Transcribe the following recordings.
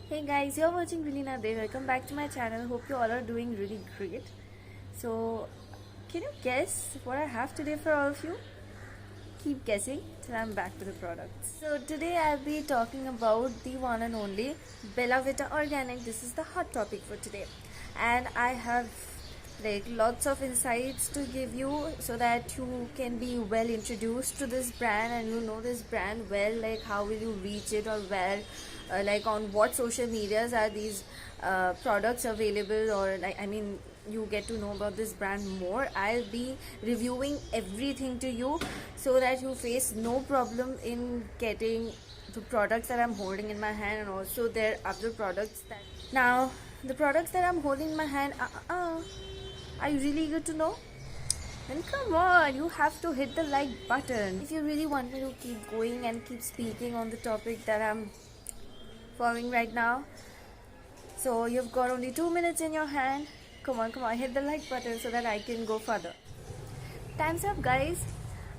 Hey guys, you're watching Relina Day. Welcome back to my channel. Hope you all are doing really great. So, can you guess what I have today for all of you? Keep guessing till I'm back to the products. So, today I'll be talking about the one and only Bella Vita Organic. This is the hot topic for today, and I have like lots of insights to give you so that you can be well introduced to this brand and you know this brand well, like how will you reach it, or where like on what social medias are these products available, or like you get to know about this brand more. I'll be reviewing everything to you so that you face no problem in getting the products that I'm holding in my hand, and also there are other products that now the products that I'm holding in my hand. Are you really eager to know? Then come on, you have to hit the like button. If you really want me to keep going and keep speaking on the topic that I'm following right now. So you've got only 2 minutes in your hand. Come on, hit the like button so that I can go further. Time's up, guys.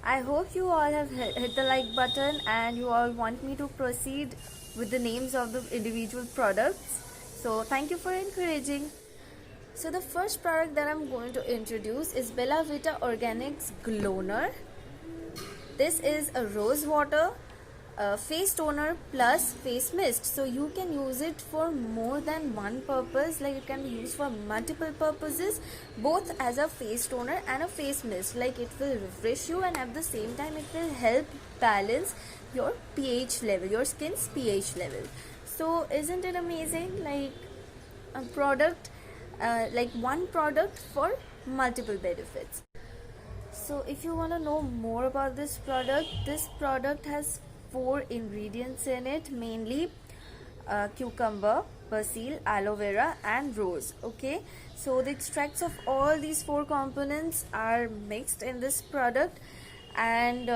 I hope you all have hit the like button and you all want me to proceed with the names of the individual products. So thank you for encouraging. So the first product that I'm going to introduce is Bella Vita Organics Gloner. This is a rose water face toner plus face mist. So you can use it for more than one purpose, like it can be used for multiple purposes, both as a face toner and a face mist. Like it will refresh you and at the same time it will help balance your pH level, your skin's pH level. So isn't it amazing? Like a product, like one product for multiple benefits. So if you want to know more about this product has 4 ingredients in it, mainly cucumber, basil, aloe vera and rose. Okay, so the extracts of all these 4 components are mixed in this product, and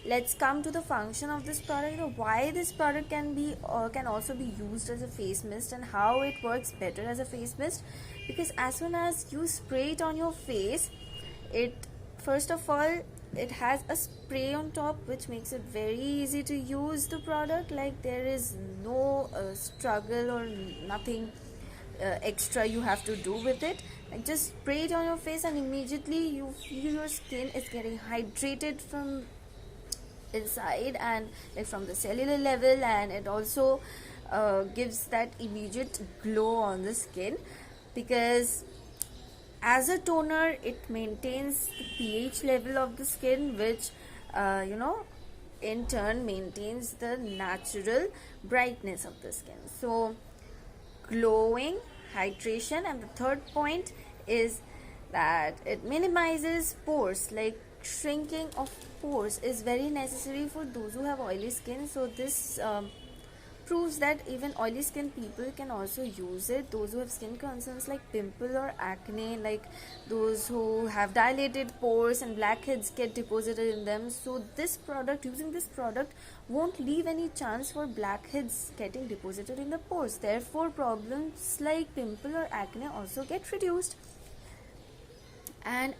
let's come to the function of this product. Why this product can also be used as a face mist and how it works better as a face mist. Because as soon as you spray it on your face, it first of all it has a spray on top which makes it very easy to use the product. Like there is no struggle or nothing extra you have to do with it. Like just spray it on your face and immediately you feel your skin is getting hydrated from inside and like from the cellular level, and it also gives that immediate glow on the skin. Because as a toner it maintains the pH level of the skin, which in turn maintains the natural brightness of the skin. So glowing, hydration, and the third point is that it minimizes pores. Like shrinking of pores is very necessary for those who have oily skin. So this proves that even oily skin people can also use it. Those who have skin concerns like pimple or acne, like those who have dilated pores and blackheads get deposited in them, so using this product won't leave any chance for blackheads getting deposited in the pores. Therefore problems like pimple or acne also get reduced. And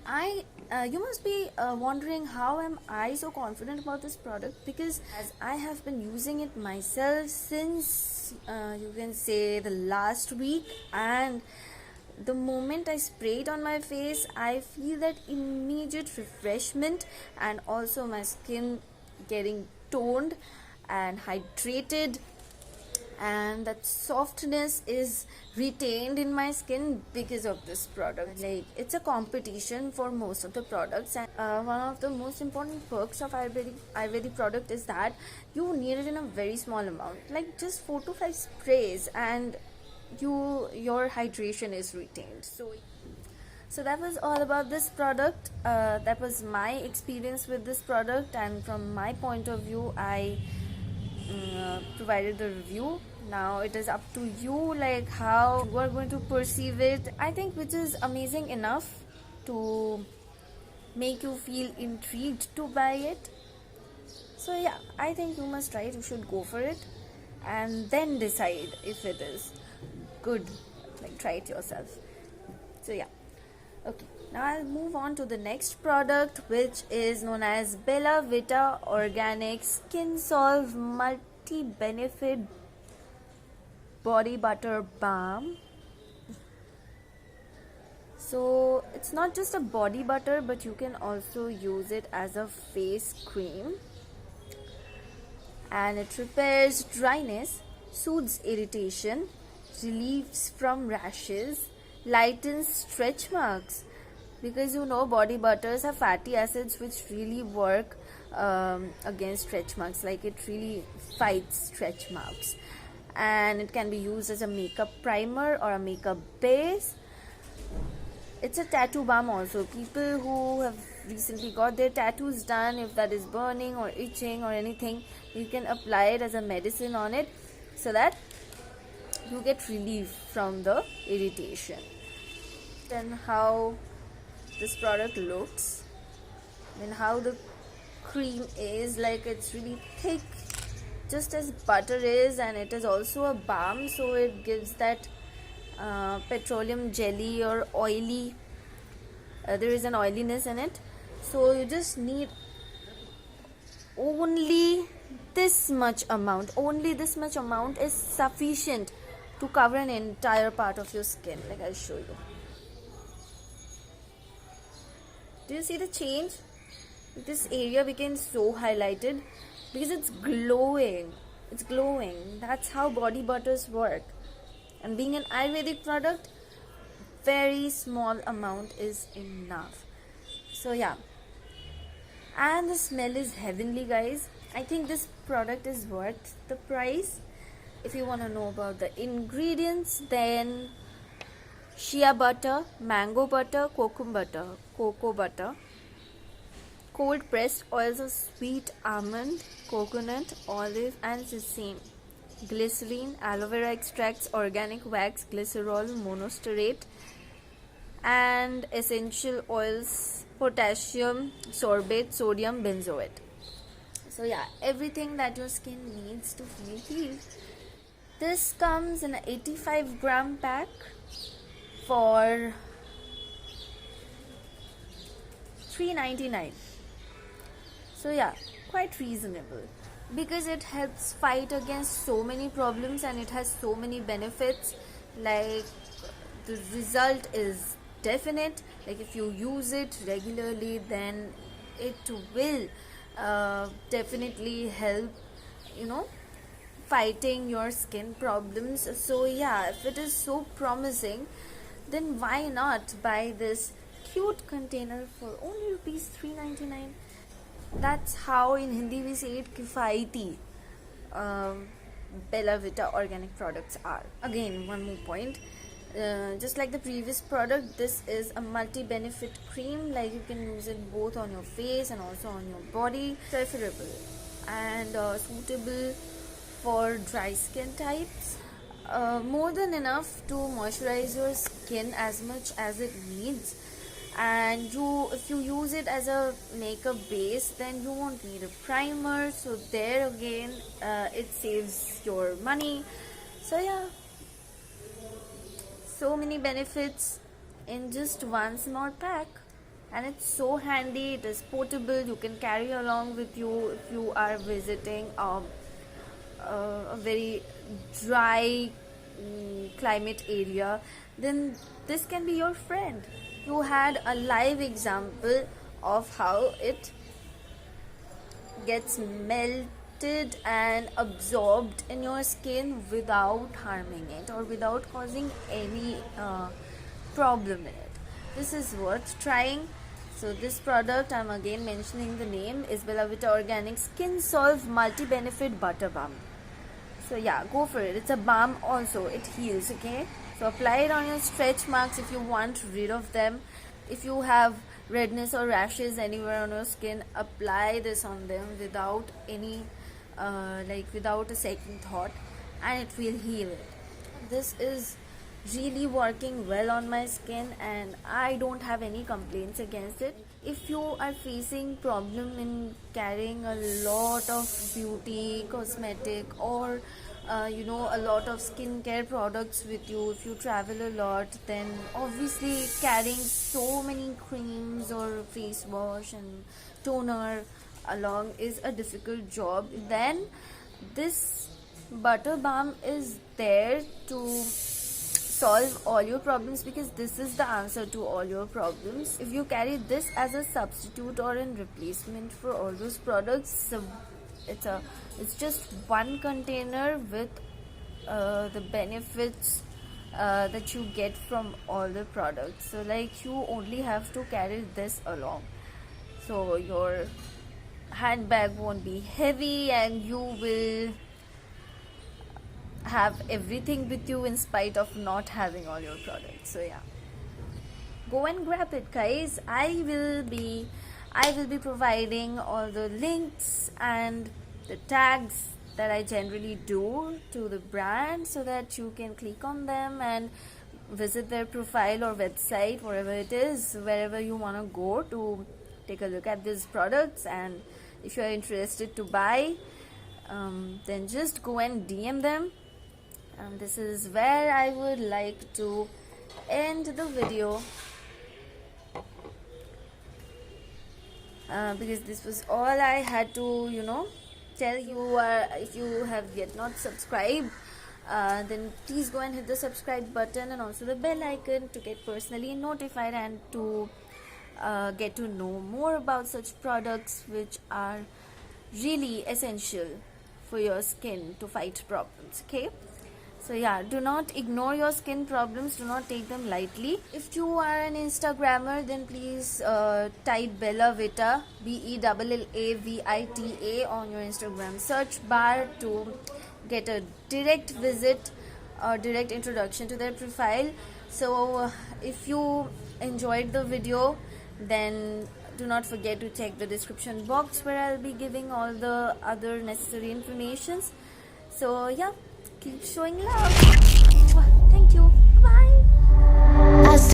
you must be wondering how am I so confident about this product, because as I have been using it myself since you can say the last week, and the moment I spray it on my face I feel that immediate refreshment and also my skin getting toned and hydrated, and that softness is retained in my skin because of this product. Like it's a competition for most of the products, and one of the most important perks of Ayurvedic product is that you need it in a very small amount, like just 4 to 5 sprays, and your hydration is retained. So that was all about this product. That was my experience with this product, and from my point of view I provided the review. Now it is up to you, like how you are going to perceive it. I think which is amazing enough to make you feel intrigued to buy it. So yeah, I think you must try it. You should go for it and then decide if it is good. Like try it yourself. So yeah, okay, now I'll move on to the next product, which is known as Bella Vita Organic Skin Solve Multi Benefit body butter balm. So it's not just a body butter, but you can also use it as a face cream, and it repairs dryness, soothes irritation, relieves from rashes, lightens stretch marks, because you know body butters have fatty acids which really work against stretch marks, like it really fights stretch marks. And it can be used as a makeup primer or a makeup base. It's a tattoo balm also. People who have recently got their tattoos done, if that is burning or itching or anything, you can apply it as a medicine on it so that you get relief from the irritation. Then how this product looks, then how the cream is, like it's really thick just as butter is, and it is also a balm, so it gives that petroleum jelly or oily, there is an oiliness in it. So you just need only this much amount is sufficient to cover an entire part of your skin. Like I'll show you. Do you see the change? This area became so highlighted because it's glowing. That's how body butters work. And being an Ayurvedic product, very small amount is enough. So yeah, and the smell is heavenly, guys. I think this product is worth the price. If you want to know about the ingredients, then shea butter, mango butter, cocoa butter, cold pressed oils of sweet almond, coconut, olive and sesame, glycerine, aloe vera extracts, organic wax, glycerol, monosterate, and essential oils, potassium sorbate, sodium benzoate. So yeah, everything that your skin needs to feel healed. This comes in an 85-gram pack for $3.99. So yeah, quite reasonable, because it helps fight against so many problems and it has so many benefits. Like the result is definite. Like if you use it regularly, then it will definitely help, fighting your skin problems. So yeah, if it is so promising, then why not buy this cute container for only rupees 3.99. That's how in Hindi we say it kifaiti. Bella Vita organic products are. Again, one more point. Just like the previous product, this is a multi-benefit cream. Like you can use it both on your face and also on your body. Preferable and suitable for dry skin types. More than enough to moisturize your skin as much as it needs. And if you use it as a makeup base, then you won't need a primer. So there again, it saves your money. So yeah, so many benefits in just one small pack, and it's so handy. It is portable. You can carry along with you if you are visiting a very dry climate area. Then this can be your friend. You had a live example of how it gets melted and absorbed in your skin without harming it or without causing any problem in it. This is worth trying. So this product, I'm again mentioning the name, is Bella Vita Organic Skin Solve Multi-Benefit Butter Balm. So yeah, go for it. It's a balm also. It heals, okay? So apply it on your stretch marks if you want rid of them. If you have redness or rashes anywhere on your skin, apply this on them without any, without a second thought, and it will heal it. This is really working well on my skin and I don't have any complaints against it. If you are facing problem in carrying a lot of beauty, cosmetic or a lot of skincare products with you, if you travel a lot, then obviously carrying so many creams or face wash and toner along is a difficult job. Then this Butter Balm is there to solve all your problems, because this is the answer to all your problems. If you carry this as a substitute or in replacement for all those products, so it's just one container with the benefits that you get from all the products. So like, you only have to carry this along, so your handbag won't be heavy and you will have everything with you in spite of not having all your products. So yeah, go and grab it, guys. I will be providing all the links and the tags that I generally do to the brand, so that you can click on them and visit their profile or website, wherever it is, wherever you want to go to take a look at these products. And if you are interested to buy, then just go and DM them. And this is where I would like to end the video, because this was all I had to tell you. If you have yet not subscribed, then please go and hit the subscribe button and also the bell icon to get personally notified and to get to know more about such products which are really essential for your skin to fight problems. Okay, so yeah, do not ignore your skin problems, do not take them lightly. If you are an Instagrammer, then please type Bella Vita, BELLAVITA on your Instagram search bar to get a direct visit or direct introduction to their profile. So if you enjoyed the video, then do not forget to check the description box, where I'll be giving all the other necessary informations. So yeah, keep showing love.